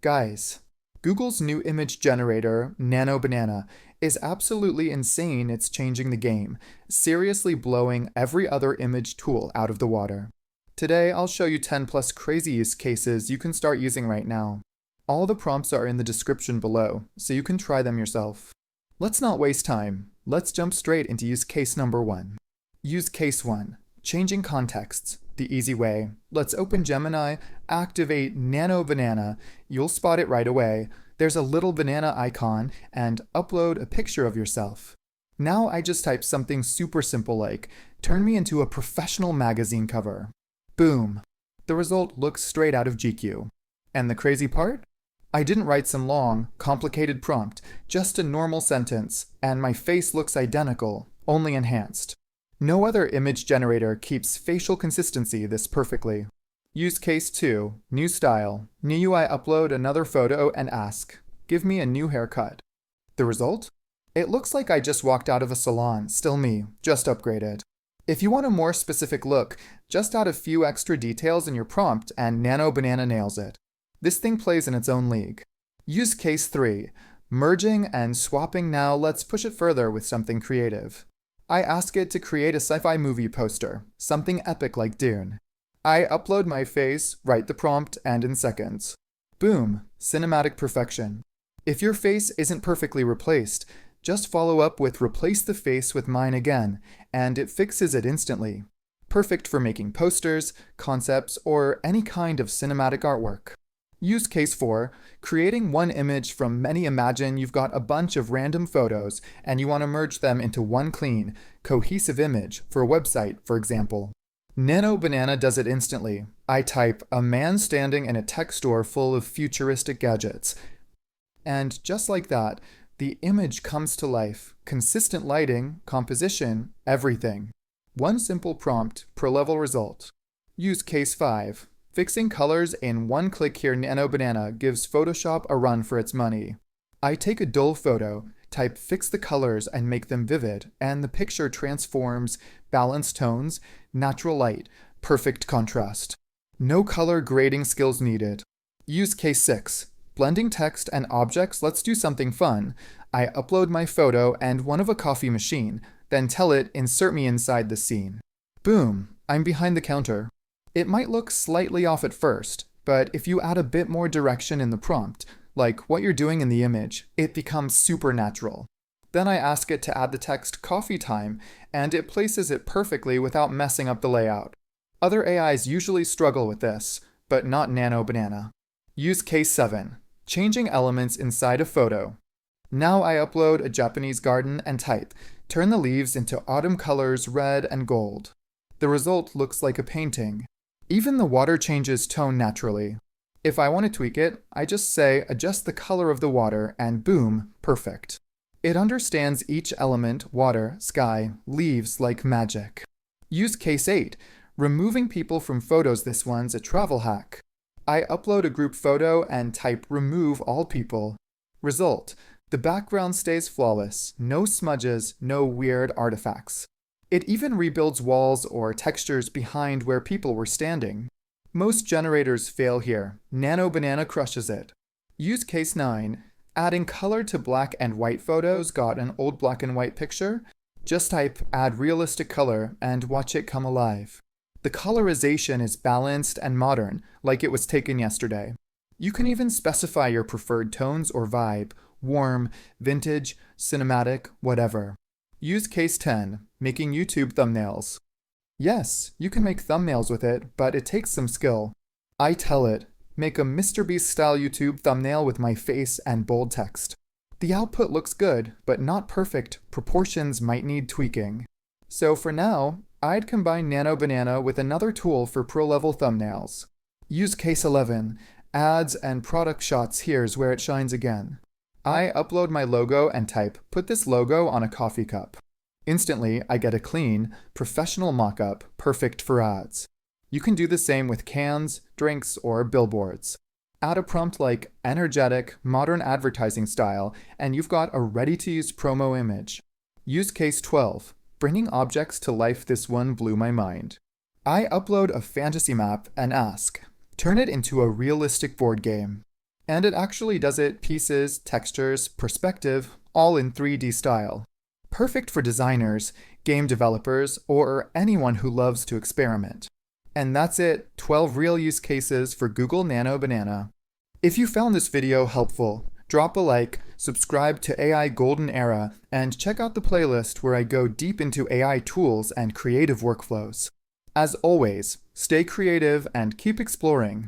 Guys, Google's new image generator, Nano Banana, is absolutely insane. It's changing the game, seriously blowing every other image tool out of the water. Today, I'll show you 10 plus crazy use cases you can start using right now. All the prompts are in the description below, so you can try them yourself. Let's not waste time. Let's jump straight into use case number 1. Use case 1. Changing contexts. The easy way. Let's open Gemini, activate Nano Banana. You'll spot it right away. There's a little banana icon, and upload a picture of yourself. Now I just type something super simple like, turn me into a professional magazine cover. Boom. The result looks straight out of GQ. And the crazy part? I didn't write some long, complicated prompt, just a normal sentence, and my face looks identical, only enhanced. No other image generator keeps facial consistency this perfectly. Use case 2, new style. New UI upload another photo and ask, give me a new haircut. The result? It looks like I just walked out of a salon, still me, just upgraded. If you want a more specific look, just add a few extra details in your prompt and Nano Banana nails it. This thing plays in its own league. Use case 3, merging and swapping. Now let's push it further with something creative. I ask it to create a sci-fi movie poster, something epic like Dune. I upload my face, write the prompt, and in seconds. Boom, cinematic perfection. If your face isn't perfectly replaced, just follow up with replace the face with mine again, and it fixes it instantly. Perfect for making posters, concepts, or any kind of cinematic artwork. Use case 4, creating one image from many. Imagine you've got a bunch of random photos and you want to merge them into one clean, cohesive image for a website, for example. Nano Banana does it instantly. I type, a man standing in a tech store full of futuristic gadgets. And just like that, the image comes to life. Consistent lighting, composition, everything. One simple prompt, pro-level result. Use case 5. Fixing colors in one click. Here Nano Banana gives Photoshop a run for its money. I take a dull photo, type fix the colors and make them vivid, and the picture transforms, balanced tones, natural light, perfect contrast. No color grading skills needed. Use case 6. Blending text and objects. Let's do something fun. I upload my photo and one of a coffee machine, then tell it insert me inside the scene. Boom, I'm behind the counter. It might look slightly off at first, but if you add a bit more direction in the prompt, like what you're doing in the image, it becomes super natural. Then I ask it to add the text coffee time, and it places it perfectly without messing up the layout. Other AIs usually struggle with this, but not Nano Banana. Use case 7, changing elements inside a photo. Now I upload a Japanese garden and type, turn the leaves into autumn colors, red and gold. The result looks like a painting. Even the water changes tone naturally. If I want to tweak it, I just say adjust the color of the water and boom, perfect. It understands each element, water, sky, leaves like magic. Use case 8, removing people from photos. This one's a travel hack. I upload a group photo and type remove all people. Result, the background stays flawless, no smudges, no weird artifacts. It even rebuilds walls or textures behind where people were standing. Most generators fail here. Nano Banana crushes it. Use case 9. Adding color to black and white photos. Got an old black and white picture? Just type add realistic color and watch it come alive. The colorization is balanced and modern, like it was taken yesterday. You can even specify your preferred tones or vibe, warm, vintage, cinematic, whatever. Use case 10, making YouTube thumbnails. Yes, you can make thumbnails with it, but it takes some skill. I tell it, make a MrBeast style YouTube thumbnail with my face and bold text. The output looks good, but not perfect. Proportions might need tweaking. So for now, I'd combine Nano Banana with another tool for pro-level thumbnails. Use case 11, ads and product shots. Here's where it shines again. I upload my logo and type, put this logo on a coffee cup. Instantly, I get a clean, professional mockup, perfect for ads. You can do the same with cans, drinks, or billboards. Add a prompt like energetic, modern advertising style, and you've got a ready-to-use promo image. Use case 12, bringing objects to life. This one blew my mind. I upload a fantasy map and ask, turn it into a realistic board game. And it actually does it pieces, textures, perspective, all in 3D style. Perfect for designers, game developers, or anyone who loves to experiment. And that's it, 12 real use cases for Google Nano Banana. If you found this video helpful, drop a like, subscribe to AI Golden Era, and check out the playlist where I go deep into AI tools and creative workflows. As always, stay creative and keep exploring.